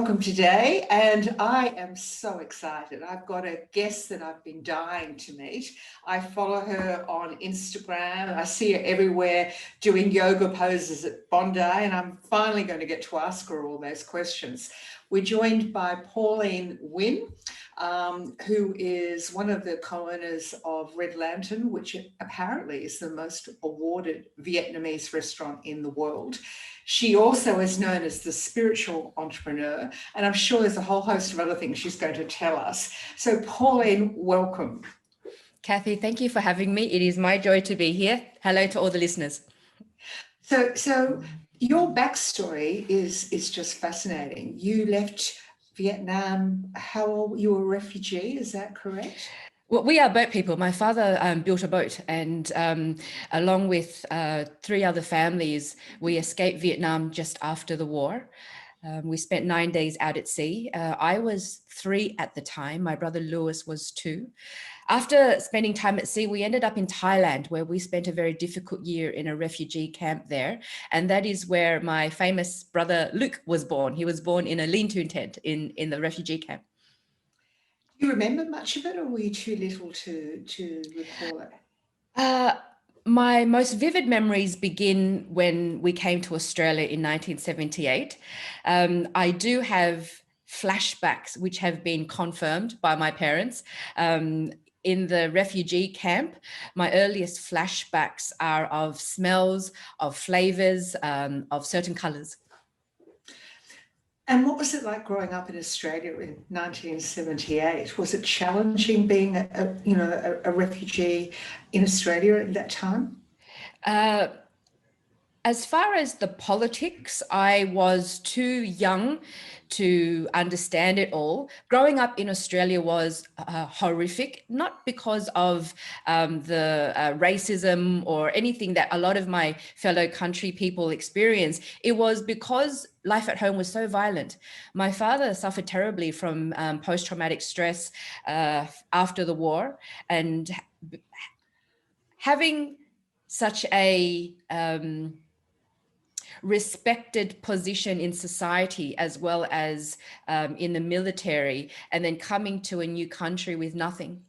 welcome today, and I am so excited. I've got a guest that I've been dying to meet. I follow her on Instagram. I see her everywhere doing yoga poses at Bondi, and I'm finally going to get to ask her all those questions. We're joined by Pauline Nguyen, who is one of the co-owners of Red Lantern, which apparently is the most awarded Vietnamese restaurant in the world. She also is known as the spiritual entrepreneur, and I'm sure there's a whole host of other things she's going to tell us. So Pauline, welcome. Kathy, thank you for having me. It is my joy to be here. Hello to all the listeners. So your backstory is just fascinating. You left Vietnam, how old? You were a refugee, is that correct? Well, we are boat people. My father built a boat, and along with 3 other families, we escaped Vietnam just after the war. We spent 9 days out at sea. I was 3 at the time. My brother Lewis was 2. After spending time at sea, we ended up in Thailand, where we spent a very difficult year in a refugee camp there. And that is where my famous brother Luke was born. He was born in a lean-to tent in the refugee camp. Do you remember much of it, or were you too little to recall it? My most vivid memories begin when we came to Australia in 1978. I do have flashbacks which have been confirmed by my parents. In the refugee camp, my earliest flashbacks are of smells, of flavors, of certain colors. And what was it like growing up in Australia in 1978? Was it challenging being a refugee in Australia at that time? As far as the politics, I was too young to understand it all. Growing up in Australia was horrific, not because of the racism or anything that a lot of my fellow country people experience. It was because life at home was so violent. My father suffered terribly from post-traumatic stress after the war, and having such a respected position in society, as well as in the military, and then coming to a new country with nothing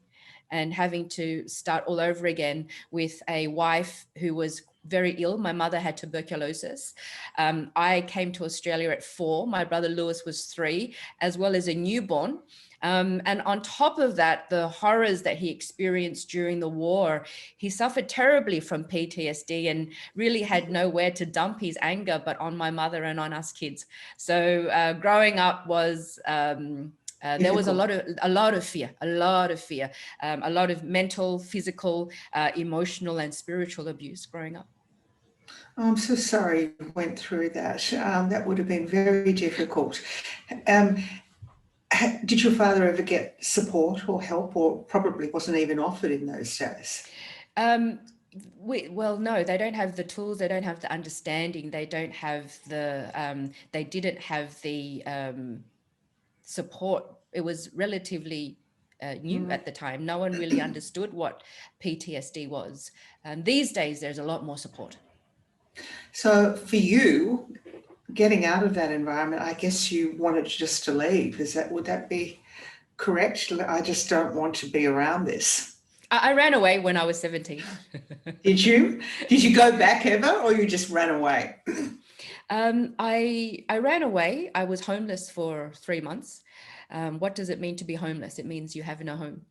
and having to start all over again with a wife who was very ill. My mother had tuberculosis. I came to Australia at 4. My brother Lewis was 3, as well as a newborn. And on top of that, the horrors that he experienced during the war, he suffered terribly from PTSD and really had nowhere to dump his anger but on my mother and on us kids. So growing up was there was a lot of fear, a lot of mental, physical, emotional, and spiritual abuse growing up. Oh, I'm so sorry you went through that. That would have been very difficult. Did your father ever get support or help, or probably wasn't even offered in those days? Well, no, they don't have the tools. They don't have the understanding. They don't have the. They didn't have the support. It was relatively new at the time. No one really understood what PTSD was. These days, there's a lot more support. So for you, getting out of that environment, I guess you wanted just to leave. Would that be correct? I just don't want to be around this. I ran away when I was 17. Did you? Did you go back ever, or you just ran away? I ran away. I was homeless for 3 months. What does it mean to be homeless? It means you have no home.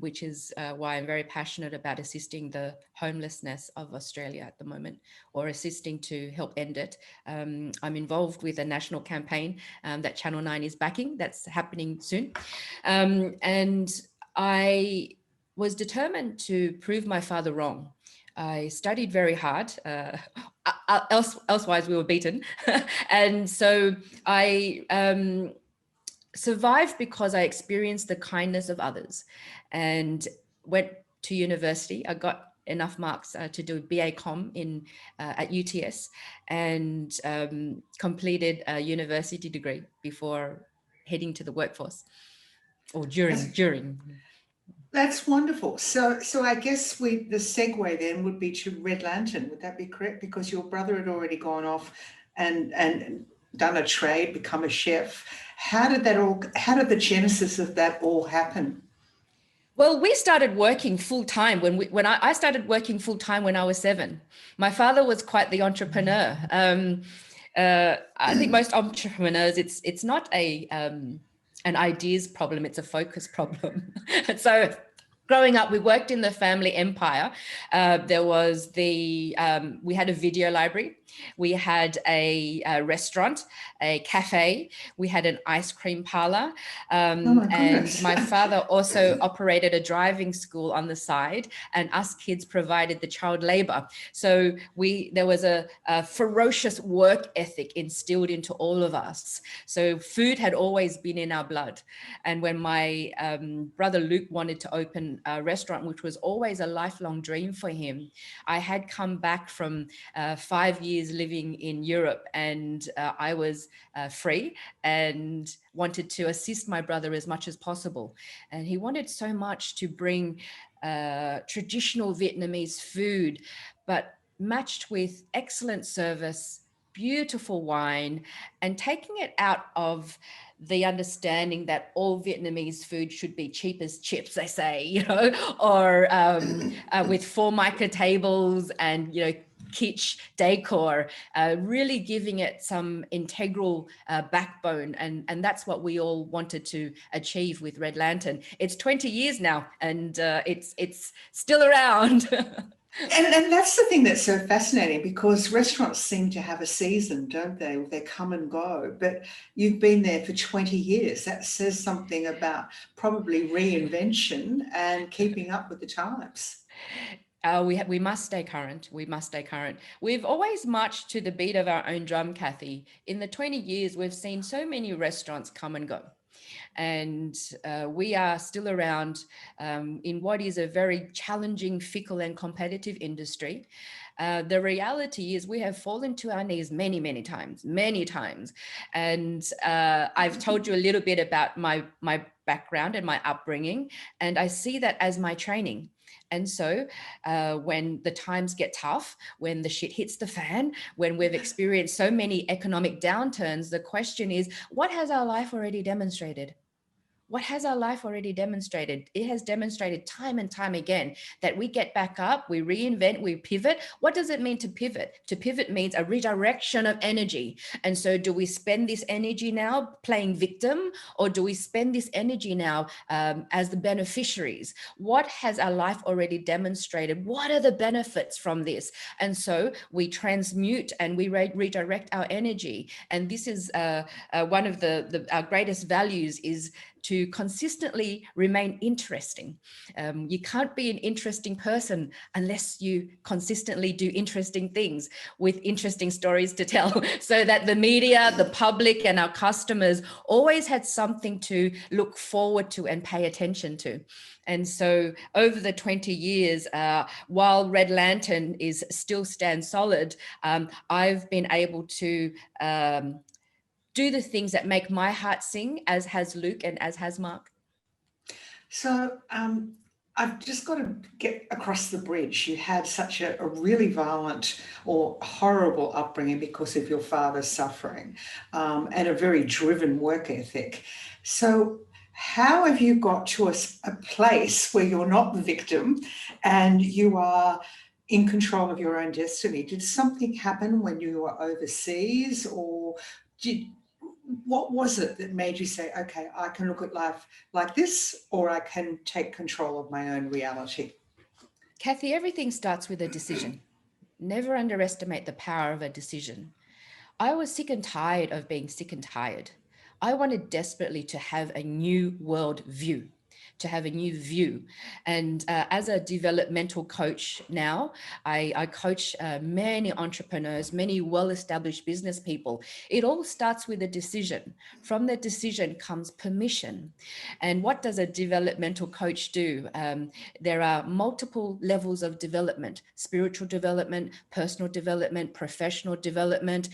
Which is why I'm very passionate about assisting the homelessness of Australia at the moment, or assisting to help end it. I'm involved with a national campaign that Channel 9 is backing. That's happening soon. And I was determined to prove my father wrong. I studied very hard, elsewise we were beaten. And so I survived because I experienced the kindness of others and went to university. I got enough marks to do BA Com at UTS, and completed a university degree before heading to the workforce, or during. That's wonderful. So I guess the segue then would be to Red Lantern. Would that be correct? Because your brother had already gone off and done a trade, become a chef. How did the genesis of that all happen? Well, we started working full time I started working full time when I was 7. My father was quite the entrepreneur. I think most entrepreneurs, it's not an ideas problem; it's a focus problem. So, growing up, we worked in the family empire. There was we had a video library, we had a restaurant, a cafe, we had an ice cream parlor, Oh my and goodness. my father also operated a driving school on the side, and us kids provided the child labor. So there was a ferocious work ethic instilled into all of us. So food had always been in our blood. And when my brother Luke wanted to open a restaurant, which was always a lifelong dream for him, I had come back from 5 years living in Europe, and I was free and wanted to assist my brother as much as possible. And he wanted so much to bring traditional Vietnamese food, but matched with excellent service, beautiful wine, and taking it out of the understanding that all Vietnamese food should be cheap as chips, they say, or with formica tables and, kitsch decor, really giving it some integral backbone. And that's what we all wanted to achieve with Red Lantern. It's 20 years now, and it's still around. And that's the thing that's so fascinating, because restaurants seem to have a season, don't they? They come and go, but you've been there for 20 years. That says something about probably reinvention and keeping up with the times. We must stay current. We must stay current. We've always marched to the beat of our own drum, Kathy. In the 20 years, we've seen so many restaurants come and go. And we are still around in what is a very challenging, fickle, and competitive industry. The reality is we have fallen to our knees many, many times. And I've told you a little bit about my background and my upbringing, and I see that as my training. And so when the times get tough, when the shit hits the fan, when we've experienced so many economic downturns, the question is, what has our life already demonstrated? What has our life already demonstrated? It has demonstrated time and time again that we get back up, we reinvent, we pivot. What does it mean to pivot? To pivot means a redirection of energy. And so do we spend this energy now playing victim, or do we spend this energy now as the beneficiaries? What has our life already demonstrated? What are the benefits from this? And so we transmute and we redirect our energy. And this is one of our greatest values, is to consistently remain interesting. You can't be an interesting person unless you consistently do interesting things with interesting stories to tell, so that the media, the public, and our customers always had something to look forward to and pay attention to. And so over the 20 years, while Red Lantern still stands solid, I've been able to do the things that make my heart sing, as has Luke and as has Mark. So I've just got to get across the bridge. You had such a really violent or horrible upbringing because of your father's suffering, and a very driven work ethic. So how have you got to a place where you're not the victim and you are in control of your own destiny? Did something happen when you were overseas, or what was it that made you say, okay, I can look at life like this, or I can take control of my own reality? Kathy, everything starts with a decision. Never underestimate the power of a decision. I was sick and tired of being sick and tired. I wanted desperately to have a new world view, to have a new view. And as a developmental coach now, I coach many entrepreneurs, many well-established business people. It all starts with a decision. From the decision comes permission. And what does a developmental coach do? There are multiple levels of development: spiritual development, personal development, professional development.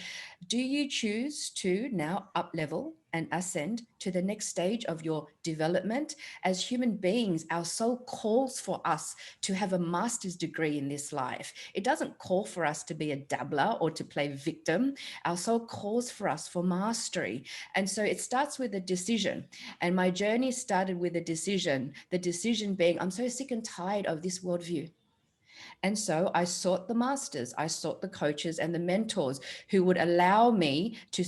Do you choose to now up level and ascend to the next stage of your development. As human beings, our soul calls for us to have a master's degree in this life. It doesn't call for us to be a dabbler or to play victim. Our soul calls for us for mastery. And so it starts with a decision. And my journey started with a decision, the decision being, I'm so sick and tired of this worldview. And so I sought the masters, I sought the coaches and the mentors who would allow me to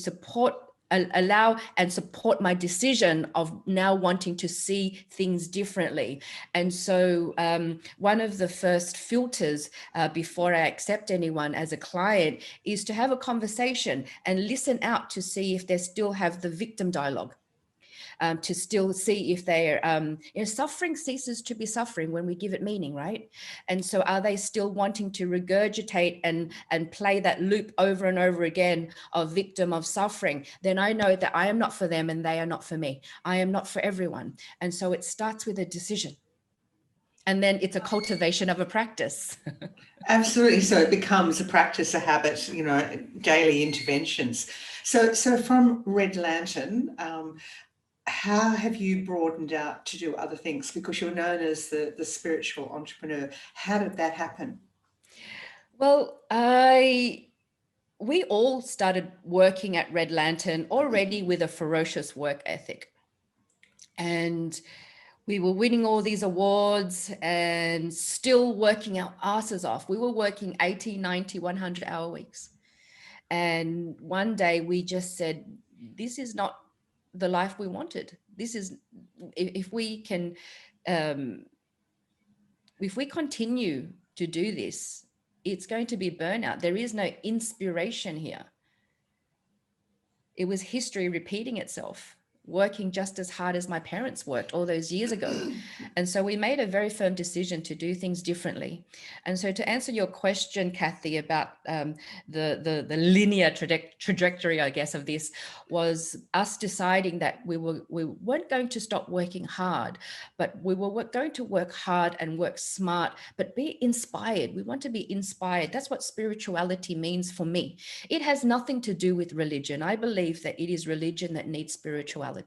allow and support my decision of now wanting to see things differently. And so one of the first filters before I accept anyone as a client is to have a conversation and listen out to see if they still have the victim dialogue. To still see if they're, suffering ceases to be suffering when we give it meaning, right? And so are they still wanting to regurgitate and play that loop over and over again of victim of suffering? Then I know that I am not for them and they are not for me. I am not for everyone. And so it starts with a decision. And then it's a cultivation of a practice. Absolutely. So it becomes a practice, a habit, daily interventions. So from Red Lantern, how have you broadened out to do other things? Because you're known as the spiritual entrepreneur. How did that happen? Well, we all started working at Red Lantern already with a ferocious work ethic. And we were winning all these awards and still working our asses off. We were working 80, 90, 100-hour weeks. And one day we just said, this is not the life we wanted. This is, if we can, if we continue to do this, it's going to be burnout. There is no inspiration here. It was history repeating itself, working just as hard as my parents worked all those years ago. And so we made a very firm decision to do things differently. And so to answer your question, Kathy, about the linear trajectory, I guess, of this was us deciding that we weren't going to stop working hard, but we were going to work hard and work smart, but be inspired. We want to be inspired. That's what spirituality means for me. It has nothing to do with religion. I believe that it is religion that needs spirituality.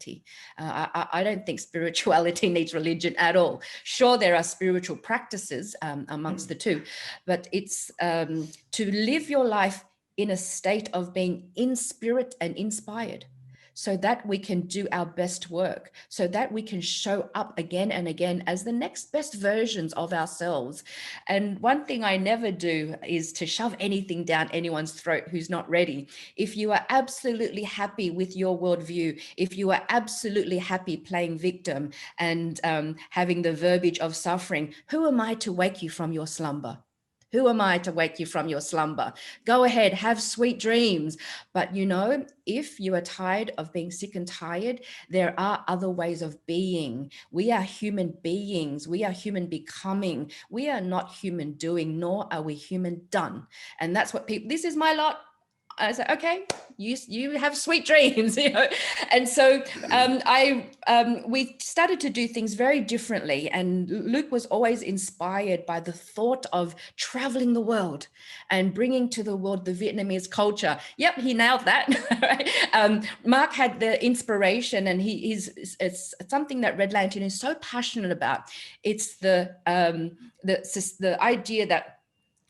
I don't think spirituality needs religion at all. Sure, there are spiritual practices amongst the two, but it's to live your life in a state of being in spirit and inspired, so that we can do our best work, so that we can show up again and again as the next best versions of ourselves. And one thing I never do is to shove anything down anyone's throat who's not ready. If you are absolutely happy with your worldview, if you are absolutely happy playing victim and having the verbiage of suffering, who am I to wake you from your slumber? Who am I to wake you from your slumber? Go ahead, have sweet dreams. But if you are tired of being sick and tired, there are other ways of being. We are human beings. We are human becoming. We are not human doing, nor are we human done. And that's what this is my lot. I said, okay, you have sweet dreams, And so we started to do things very differently. And Luke was always inspired by the thought of traveling the world and bringing to the world the Vietnamese culture. Yep, he nailed that. Right? Mark had the inspiration, and it's something that Red Lantern is so passionate about. It's the idea that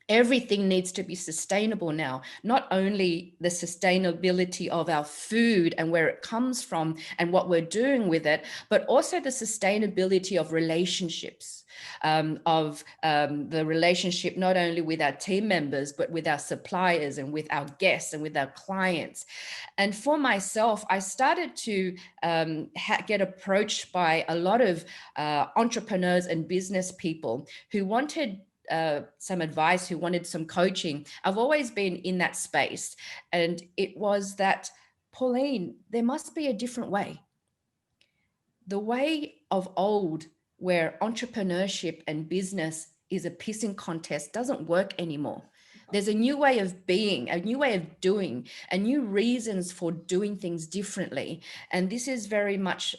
everything needs to be sustainable now, not only the sustainability of our food and where it comes from and what we're doing with it, but also the sustainability of relationships, the relationship not only with our team members, but with our suppliers and with our guests and with our clients. And for myself, I started to get approached by a lot of entrepreneurs and business people who wanted some advice, who wanted some coaching. I've always been in that space. And it was that, Pauline, there must be a different way. The way of old, where entrepreneurship and business is a pissing contest, doesn't work anymore. There's a new way of being, a new way of doing, and new reasons for doing things differently. And this is very much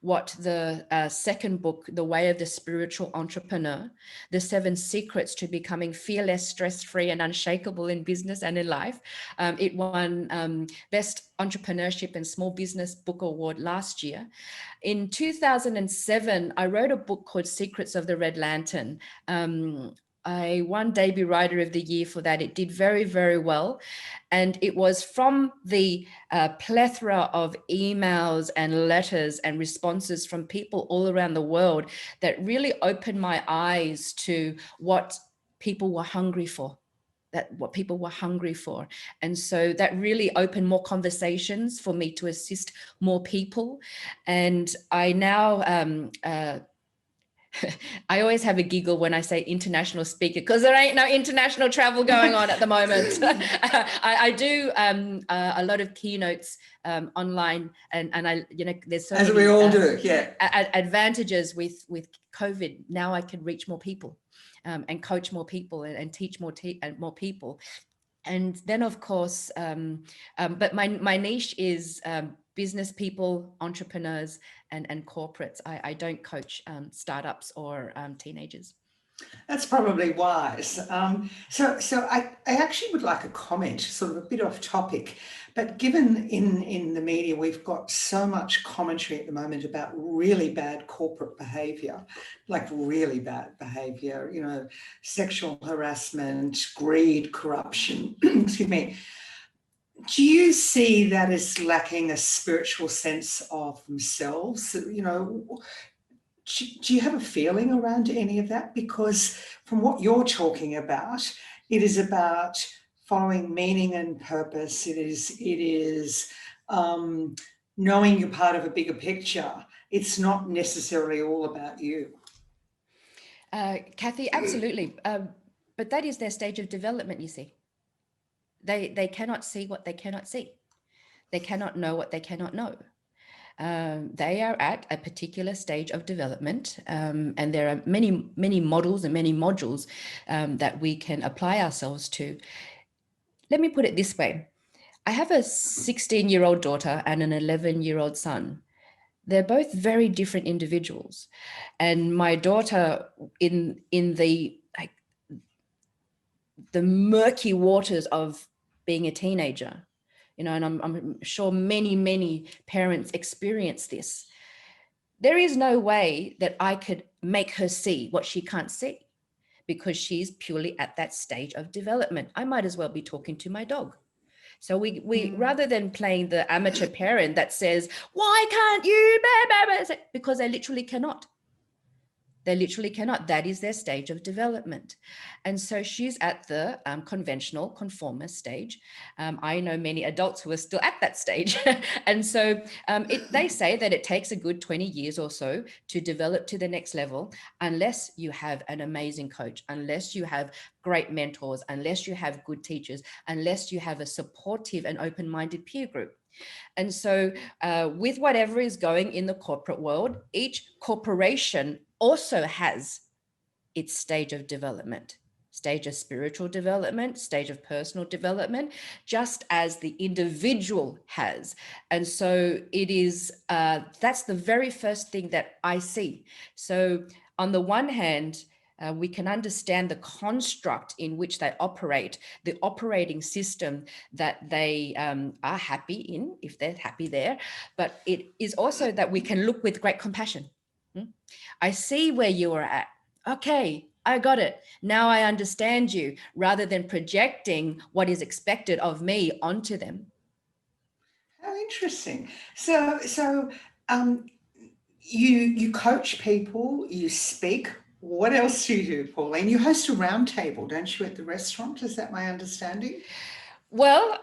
what the second book, The Way of the Spiritual Entrepreneur, The 7 Secrets to Becoming Fearless, Stress-Free, and Unshakable in Business and in Life. It won Best Entrepreneurship and Small Business Book Award last year. In 2007, I wrote a book called Secrets of the Red Lantern. I won Debut Writer of the Year for that. It did very, very well. And it was from the plethora of emails and letters and responses from people all around the world that really opened my eyes to what people were hungry for. And so that really opened more conversations for me to assist more people. And I now I always have a giggle when I say international speaker, because there ain't no international travel going on at the moment. I do a lot of keynotes online, and I, there's so as many, we all do, advantages with COVID. Now I can reach more people, and coach more people, and teach more people. And then, of course, but my niche is business people, entrepreneurs, and corporates. I don't coach startups or teenagers. That's probably wise. So I actually would like a comment, sort of a bit off topic, but given in the media, we've got so much commentary at the moment about really bad corporate behavior, like really bad behavior, sexual harassment, greed, corruption, excuse me. Do you see that as lacking a spiritual sense of themselves? Do you have a feeling around any of that? Because from what you're talking about, it is about following meaning and purpose. It is knowing you're part of a bigger picture. It's not necessarily all about you. Kathy, absolutely. But that is their stage of development, you see. They cannot see what they cannot see. They cannot know what they cannot know. They are at a particular stage of development, and there are many, many models and many modules that we can apply ourselves to. Let me put it this way. I have a 16-year-old daughter and an 11-year-old son. They're both very different individuals. And my daughter, in the murky waters of being a teenager, and I'm sure many, many parents experience this. There is no way that I could make her see what she can't see, because she's purely at that stage of development. I might as well be talking to my dog. So we rather than playing the amateur parent that says, why can't you? Because they literally cannot. They literally cannot. That is their stage of development. And so she's at the conventional conformist stage. I know many adults who are still at that stage. And so they say that it takes a good 20 years or so to develop to the next level, unless you have an amazing coach, unless you have great mentors, unless you have good teachers, unless you have a supportive and open-minded peer group. And so with whatever is going in the corporate world, each corporation also has its stage of development, stage of spiritual development, stage of personal development, just as the individual has. And so it is, that's the very first thing that I see. So on the one hand, we can understand the construct in which they operate, the operating system that they are happy in, if they're happy there. But it is also that we can look with great compassion. I see where you are at. Okay, I got it. Now I understand you, rather than projecting what is expected of me onto them. How interesting. So you coach people, you speak. What else do you do, Pauline? You host a roundtable, don't you, at the restaurant? Is that my understanding? Well,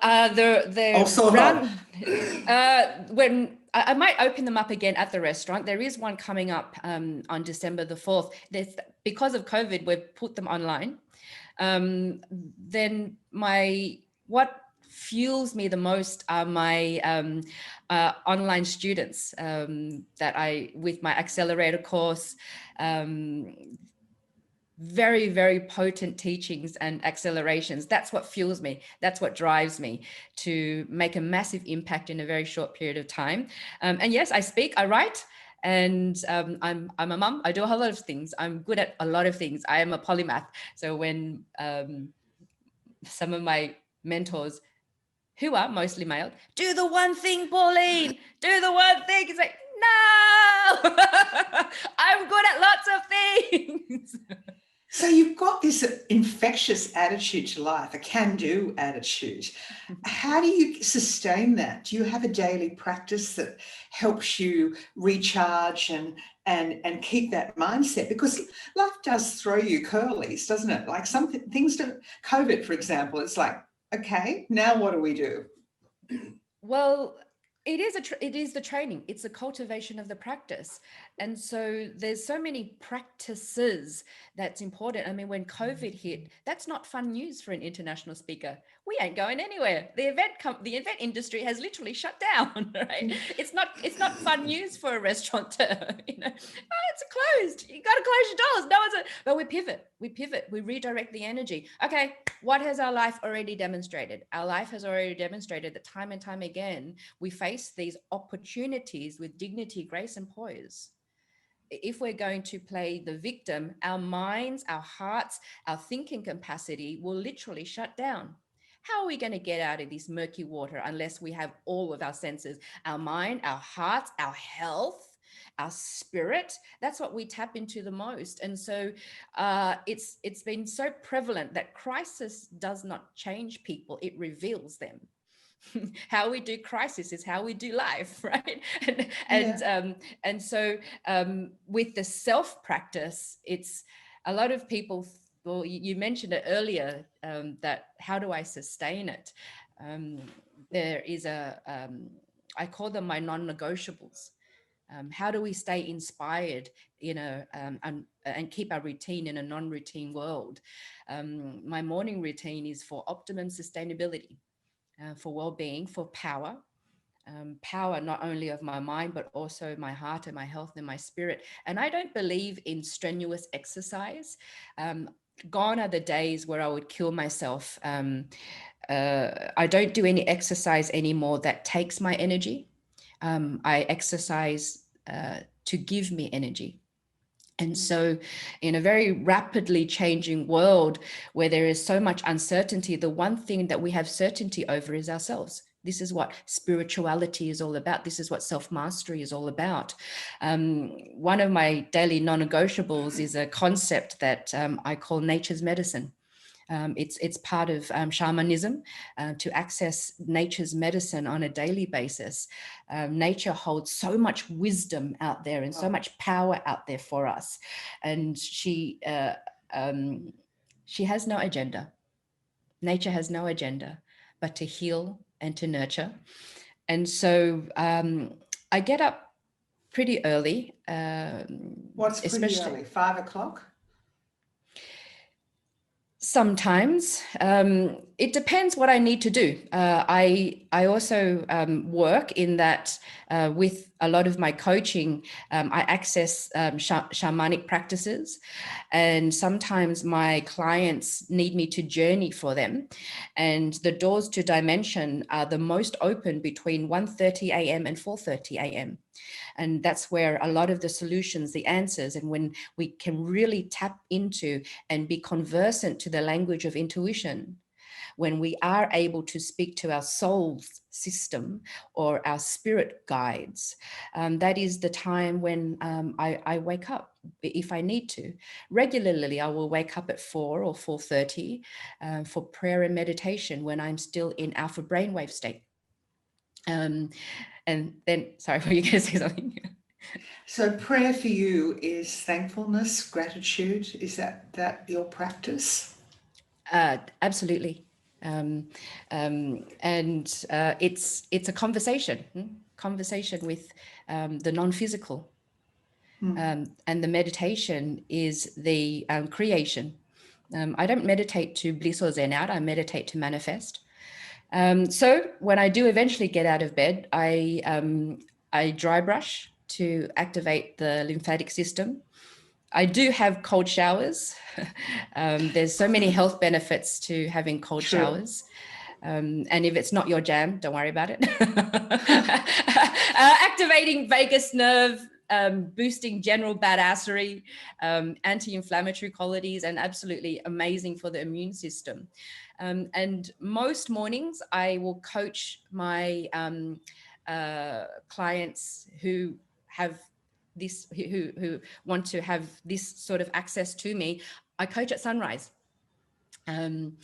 when I might open them up again at the restaurant. There is one coming up on December the 4th. Because of COVID, we've put them online. Then what fuels me the most are my online students that with my accelerator course. very, very potent teachings and accelerations. That's what fuels me. That's what drives me to make a massive impact in a very short period of time. And yes, I speak, I write, and I'm a mum. I do a whole lot of things. I'm good at a lot of things. I am a polymath. So when some of my mentors, who are mostly male, do the one thing, Pauline, do the one thing. It's like, no, I'm good at lots of things. So you've got this infectious attitude to life, a can-do attitude. How do you sustain that? Do you have a daily practice that helps you recharge and keep that mindset? Because life does throw you curlies, doesn't it? Like some things don't, COVID, for example, it's like, okay, now what do we do? Well, it is the training. It's the cultivation of the practice. And so there's so many practices that's important. I mean, when COVID hit, that's not fun news for an international speaker. We ain't going anywhere. The event industry has literally shut down, right? It's not fun news for a restaurateur. Oh, it's closed. You got to close your doors. But we pivot, we redirect the energy. Okay, what has our life already demonstrated? Our life has already demonstrated that time and time again, we face these opportunities with dignity, grace, and poise. If we're going to play the victim, our minds, our hearts, our thinking capacity will literally shut down. How are we going to get out of this murky water unless we have all of our senses, our mind, our hearts, our health, our spirit? That's what we tap into the most. And so it's been so prevalent that crisis does not change people, it reveals them. How we do crisis is how we do life, right? And so with the self practice, it's a lot of people. Well, you mentioned it earlier, that how do I sustain it? There is I call them my non-negotiables. How do we stay inspired, and keep our routine in a non-routine world? My morning routine is for optimum sustainability. For well-being, for power, power not only of my mind, but also my heart and my health and my spirit. And I don't believe in strenuous exercise. Gone are the days where I would kill myself. I don't do any exercise anymore that takes my energy. I exercise to give me energy. And so in a very rapidly changing world where there is so much uncertainty, the one thing that we have certainty over is ourselves. This is what spirituality is all about. This is what self-mastery is all about. One of my daily non-negotiables is a concept that I call nature's medicine. It's part of shamanism to access nature's medicine on a daily basis. Nature holds so much wisdom out there and so much power out there for us. And she has no agenda. Nature has no agenda but to heal and to nurture. And so I get up pretty early. What's pretty early? 5 o'clock? Sometimes it depends what I need to do. I also work in that with a lot of my coaching, I access shamanic practices, and sometimes my clients need me to journey for them. And the doors to dimension are the most open between 1:30 a.m. and 4:30 a.m. And that's where a lot of the solutions, the answers, and when we can really tap into and be conversant to the language of intuition, when we are able to speak to our soul's system or our spirit guides, that is the time when I wake up if I need to. Regularly, I will wake up at 4 or 4:30 for prayer and meditation when I'm still in alpha brainwave state. And then, sorry, were you going to say something? So prayer for you is thankfulness, gratitude. Is that your practice? Absolutely. And it's a conversation with the non-physical. And the meditation is the creation. I don't meditate to bliss or zen out. I meditate to manifest. So when I do eventually get out of bed, I dry brush to activate the lymphatic system. I do have cold showers. There's so many health benefits to having cold True. showers. And if it's not your jam, don't worry about it. Activating vagus nerve, boosting general badassery, anti-inflammatory qualities, and absolutely amazing for the immune system. And most mornings I will coach my clients who have this, who want to have this sort of access to me. I coach at sunrise. And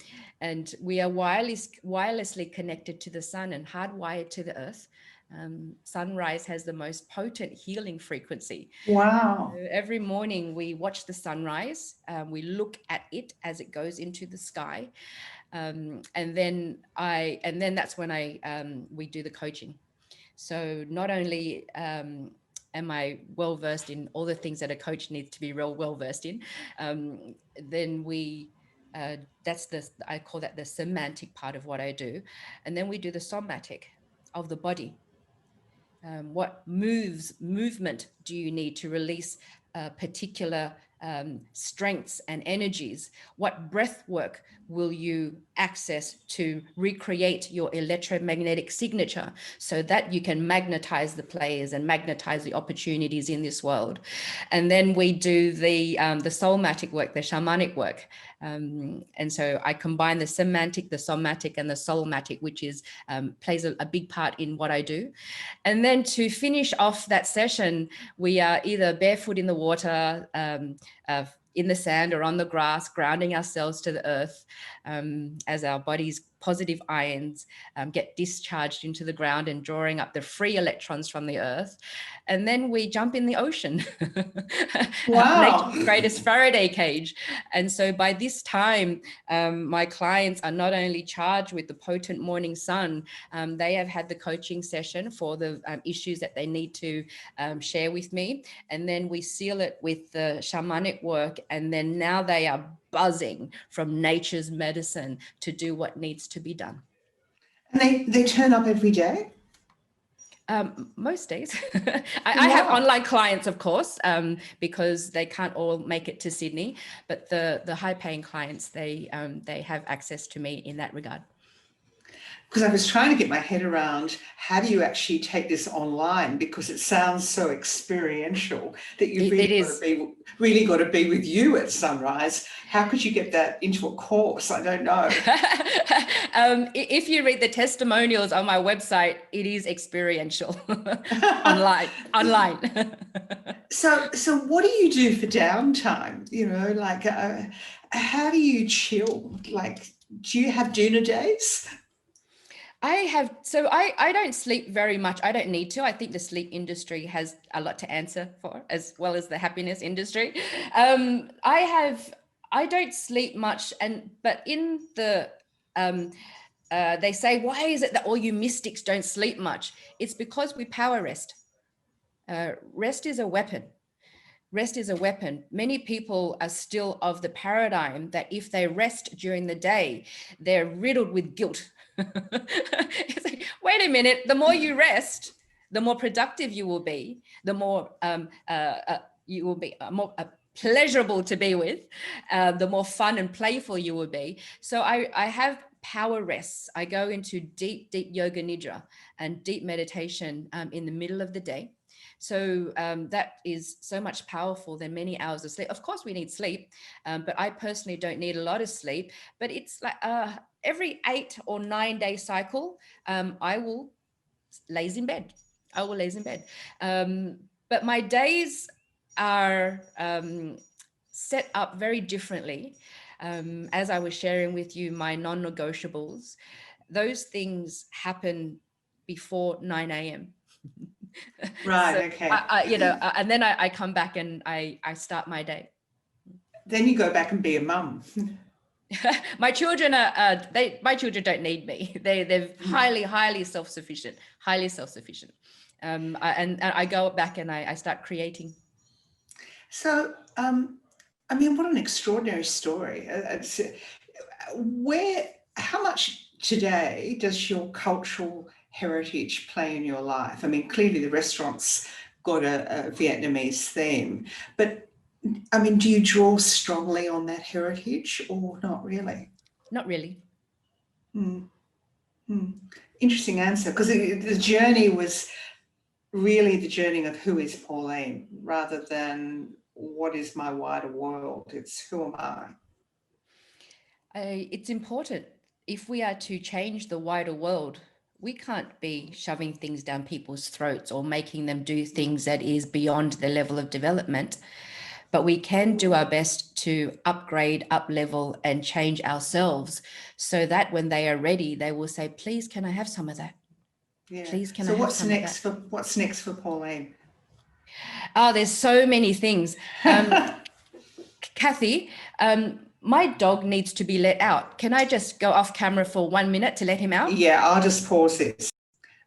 we are wirelessly connected to the sun and hardwired to the earth. Sunrise has the most potent healing frequency. Wow. Every morning we watch the sunrise. We look at it as it goes into the sky, and then that's when we do the coaching. So not only am I well versed in all the things that a coach needs to be real well versed in, then I call that the semantic part of what I do. And then we do the somatic of the body. What movement do you need to release particular strengths and energies? What breath work will you access to recreate your electromagnetic signature so that you can magnetize the players and magnetize the opportunities in this world? And then we do the soulmatic work, the shamanic work. And so I combine the semantic, the somatic, and the soulmatic, which is plays a big part in what I do. And then to finish off that session, we are either barefoot in the water, in the sand, or on the grass, grounding ourselves to the earth, as our body's positive ions get discharged into the ground and drawing up the free electrons from the earth. And then we jump in the ocean. Wow. Nature's greatest Faraday cage. And so by this time, my clients are not only charged with the potent morning sun, they have had the coaching session for the issues that they need to share with me. And then we seal it with the shamanic work. And then now they are buzzing from nature's medicine to do what needs to be done. And they turn up every day? Most days. I have Wow. online clients, of course, because they can't all make it to Sydney, but the high paying clients, they have access to me in that regard. Because I was trying to get my head around how do you actually take this online, because it sounds so experiential that you've really got to be with you at sunrise. How could you get that into a course? I don't know. If you read the testimonials on my website, it is experiential. online. So what do you do for downtime? You know, like how do you chill? Like, do you have doona days? I don't sleep very much. I don't need to. I think the sleep industry has a lot to answer for, as well as the happiness industry. I don't sleep much, but in the they say, why is it that all you mystics don't sleep much? It's because we power rest. Rest is a weapon. Rest is a weapon. Many people are still of the paradigm that if they rest during the day, they're riddled with guilt. It's like, wait a minute, the more you rest, the more productive you will be, the more you will be more pleasurable to be with, the more fun and playful you will be. So I have power rests. I go into deep yoga nidra and deep meditation in the middle of the day. So that is so much powerful than many hours of sleep. Of course, we need sleep, but I personally don't need a lot of sleep. But it's like every 8 or 9 day cycle, I will laze in bed. But my days are set up very differently. As I was sharing with you, my non-negotiables, those things happen before 9 a.m. Right. So, Okay. and then I come back and I start my day. Then you go back and be a mum. My children my children don't need me. They're highly self-sufficient, and I go back and I start creating. So, I mean, what an extraordinary story. How much today does your cultural heritage play in your life? I mean, clearly the restaurant's got a Vietnamese theme, but I mean, do you draw strongly on that heritage or not really? Not really. Mm, mm. Interesting answer, because the journey was really the journey of who is Pauline rather than what is my wider world. It's who am I? It's important. If we are to change the wider world, we can't be shoving things down people's throats or making them do things that is beyond their level of development. But we can do our best to upgrade, up level, and change ourselves so that when they are ready, they will say, please, can I have some of that? Yeah. Please, can I So have some of that? what's next for Pauline? Oh, there's so many things. Kathy, my dog needs to be let out. Can I just go off camera for 1 minute to let him out? Yeah, I'll just pause this.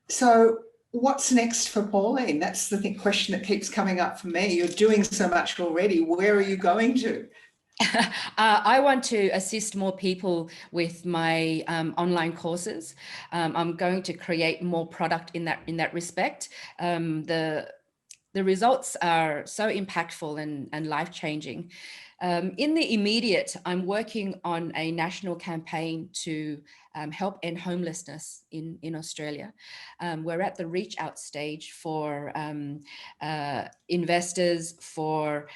So what's next for Pauline? That's the question that keeps coming up for me. You're doing so much already. Where are you going to? I want to assist more people with my online courses. I'm going to create more product in that respect. The results are so impactful and life-changing. In the immediate, I'm working on a national campaign to help end homelessness in Australia. We're at the reach out stage for investors, for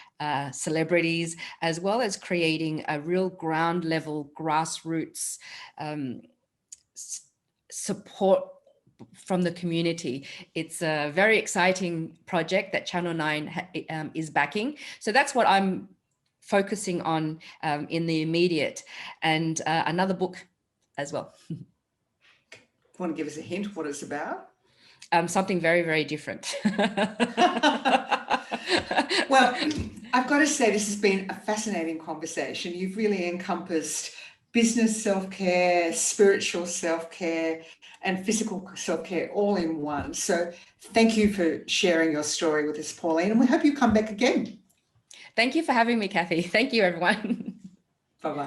celebrities, as well as creating a real ground level grassroots support from the community. It's a very exciting project that Channel 9 is backing. So that's what I'm focusing on in the immediate, and another book as well. Want to give us a hint what it's about? Something very, very different. Well, I've got to say this has been a fascinating conversation. You've really encompassed business self-care, spiritual self-care, and physical self-care all in one. So thank you for sharing your story with us, Pauline, and we hope you come back again. Thank you for having me, Kathy. Thank you, everyone.